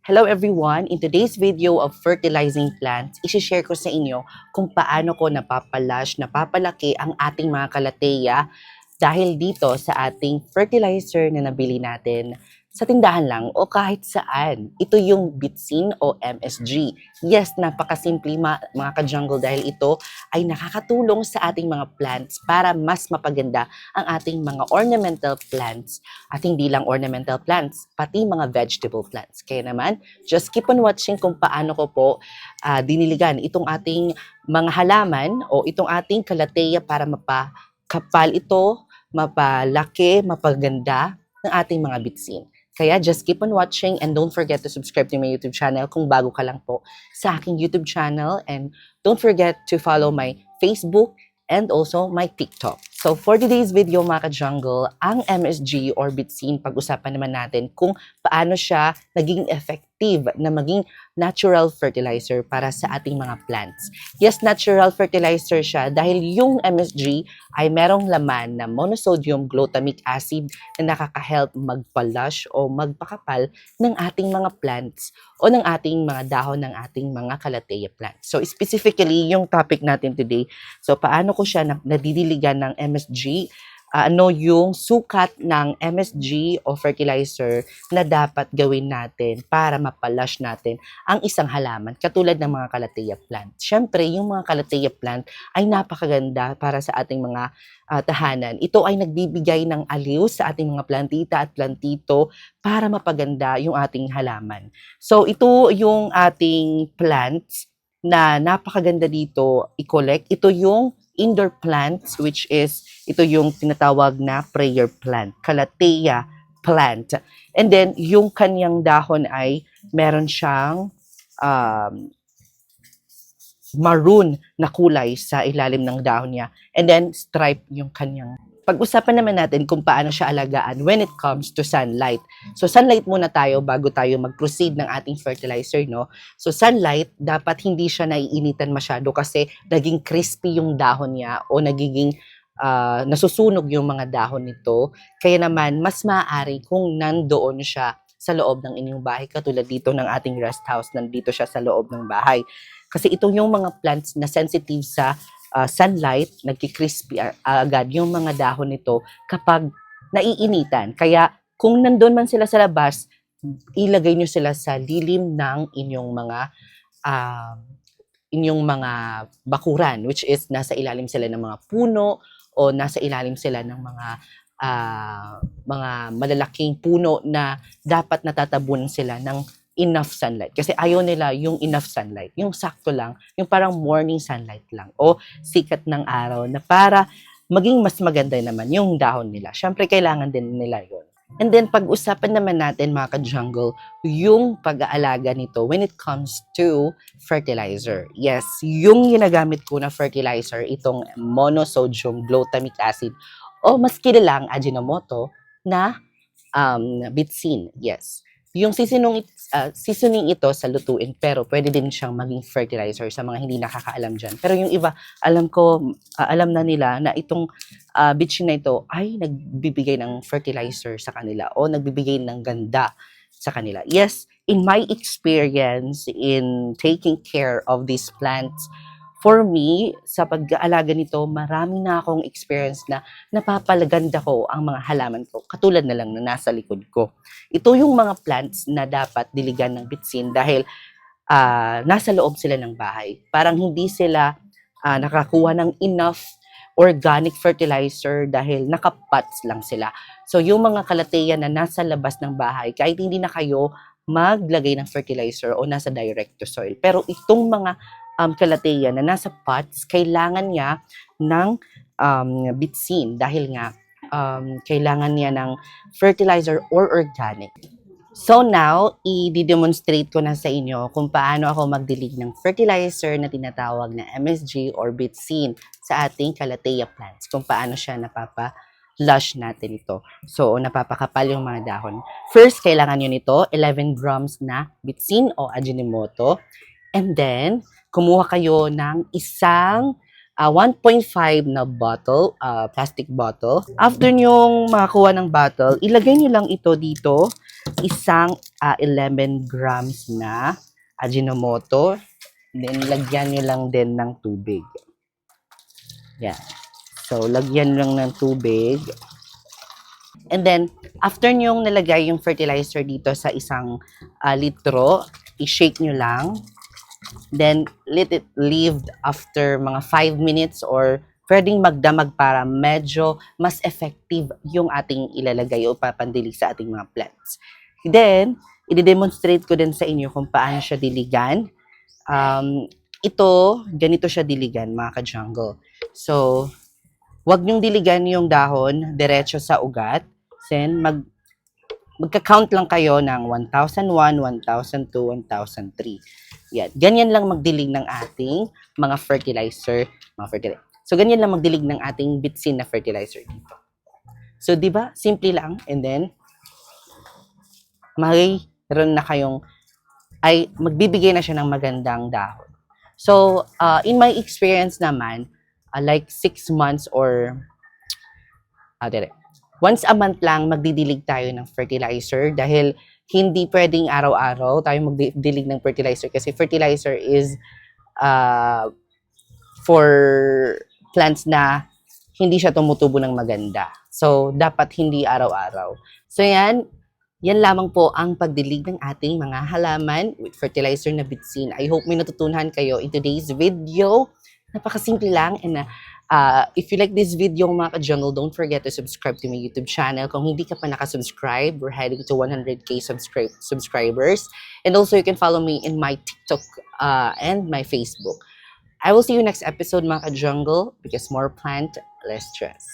Hello everyone! In today's video of fertilizing plants, isi-share ko sa inyo kung paano ko napapalaki ang ating mga kalateya dahil dito sa ating fertilizer na nabili natin sa tindahan lang o kahit saan. Ito yung Bitsin o MSG. Yes, napakasimple mga ka-jungle dahil ito ay nakakatulong sa ating mga plants para mas mapaganda ang ating mga ornamental plants at hindi lang ornamental plants, pati mga vegetable plants. Kaya naman, just keep on watching kung paano ko po diniligan itong ating mga halaman o itong ating kalateya para mapakapal ito, mapalaki, mapaganda ng ating mga bitsin. Kaya just keep on watching and don't forget to subscribe to my YouTube channel kung bago ka lang po sa aking YouTube channel, and don't forget to follow my Facebook and also my TikTok. So for today's video mga ka-jungle, ang MSG or Bitsin, pag-usapan naman natin kung paano siya naging effective na maging natural fertilizer para sa ating mga plants. Yes, natural fertilizer siya dahil yung MSG ay merong laman na monosodium glutamic acid na nakaka-help magpa-lush o magpakapal ng ating mga plants o ng ating mga dahon ng ating mga calathea plants. So specifically, yung topic natin today, so paano ko siya nadidiligan ng MSG, ano yung sukat ng MSG o fertilizer na dapat gawin natin para mapalush natin ang isang halaman katulad ng mga calathea plant. Siyempre, yung mga calathea plant ay napakaganda para sa ating mga tahanan. Ito ay nagbibigay ng aliw sa ating mga plantita at plantito para mapaganda yung ating halaman. So, ito yung ating plants na napakaganda dito i-collect. Ito yung indoor plants, which is ito yung tinatawag na prayer plant, calathea plant. And then yung kanyang dahon ay meron siyang maroon na kulay sa ilalim ng dahon niya. And then stripe yung kanyang. Pag-usapan naman natin kung paano siya alagaan when it comes to sunlight. So sunlight muna tayo bago tayo mag-proceed ng ating fertilizer, no? So sunlight, dapat hindi siya naiinitan masyado kasi naging crispy yung dahon niya o nagiging nasusunog yung mga dahon nito. Kaya naman, mas maaari kung nandoon siya sa loob ng inyong bahay, katulad dito ng ating rest house, nandito siya sa loob ng bahay. Kasi ito yung mga plants na sensitive sa sunlight, nagki-crispy agad yung mga dahon nito kapag naiinitan. Kaya kung nandun man sila sa labas, ilagay nyo sila sa lilim ng inyong mga bakuran, which is nasa ilalim sila ng mga puno o nasa ilalim sila ng mga malalaking puno na dapat natatabunan sila ng enough sunlight. Kasi ayaw nila yung enough sunlight. Yung sakto lang, yung parang morning sunlight lang o sikat ng araw na para maging mas maganda naman yung dahon nila. Siyempre, kailangan din nila yun. And then, pag-usapan naman natin mga ka-jungle, yung pag-aalaga nito when it comes to fertilizer. Yes, yung ginagamit ko na fertilizer, itong monosodium glutamic acid o mas kilalang Ajinomoto na Bitsin. Yes. Yung seasoning ito sa lutuin, pero pwede din siyang maging fertilizer sa mga hindi nakakaalam dyan. Pero yung iba, alam na nila na itong bitsin na ito ay nagbibigay ng fertilizer sa kanila o nagbibigay ng ganda sa kanila. Yes, in my experience in taking care of these plants, for me, sa pag-aalaga nito, marami na akong experience na napapalaganda ko ang mga halaman ko, katulad na lang na nasa likod ko. Ito yung mga plants na dapat diligan ng bitsin dahil nasa loob sila ng bahay. Parang hindi sila nakakuha ng enough organic fertilizer dahil nakapots lang sila. So yung mga kalateya na nasa labas ng bahay, kahit hindi na kayo maglagay ng fertilizer o nasa direct to soil. Pero itong mga calathea na nasa pots, kailangan niya ng bitsin dahil nga kailangan niya ng fertilizer or organic. So now, i-demonstrate ko na sa inyo kung paano ako magdilig ng fertilizer na tinatawag na MSG or Bitsin sa ating calathea plants. Kung paano siya lush natin ito. So, napapakapal yung mga dahon. First, kailangan nyo nito 11 grams na Bitsin o Ajinomoto. And then, kumuha kayo ng isang 1.5 na bottle, plastic bottle. After nyong makakuha ng bottle, ilagay nyo lang ito dito isang 11 grams na Ajinomoto. Then, lagyan nyo lang din ng tubig. Yan. So, lagyan lang ng tubig. And then, after nyo nalagay yung fertilizer dito sa isang litro, i-shake nyo lang. Then, let it leave after mga 5 minutes or pwedeng magdamag para medyo mas effective yung ating ilalagay o papandili sa ating mga plants. Then, i-demonstrate ko din sa inyo kung paano siya diligan. Ito, ganito siya diligan, mga ka-jungle. So, wag niyong diligan yung dahon diretso sa ugat. Then, magka-count lang kayo ng 1,001, 1,002, 1,003. Yan. Ganyan lang magdilig ng ating mga fertilizer. So, ganyan lang magdilig ng ating bitsin na fertilizer dito. So, di ba? Simple lang. And then, mayroon na kayong, magbibigay na siya ng magandang dahon. So, in my experience naman, like 6 months or, once a month lang magdidilig tayo ng fertilizer dahil hindi pwedeng araw-araw tayo magdilig ng fertilizer kasi fertilizer is for plants na hindi siya tumutubo ng maganda. So, dapat hindi araw-araw. So, yan lamang po ang pagdilig ng ating mga halaman with fertilizer na bitsin. I hope may natutunan kayo in today's video. Napakasimple lang. And if you like this video, mga ka-jungle, don't forget to subscribe to my YouTube channel. Kung hindi ka pa nakasubscribe, we're heading to 100k subscribers. And also, you can follow me in my TikTok and my Facebook. I will see you next episode, mga ka-jungle, because more plant, less stress.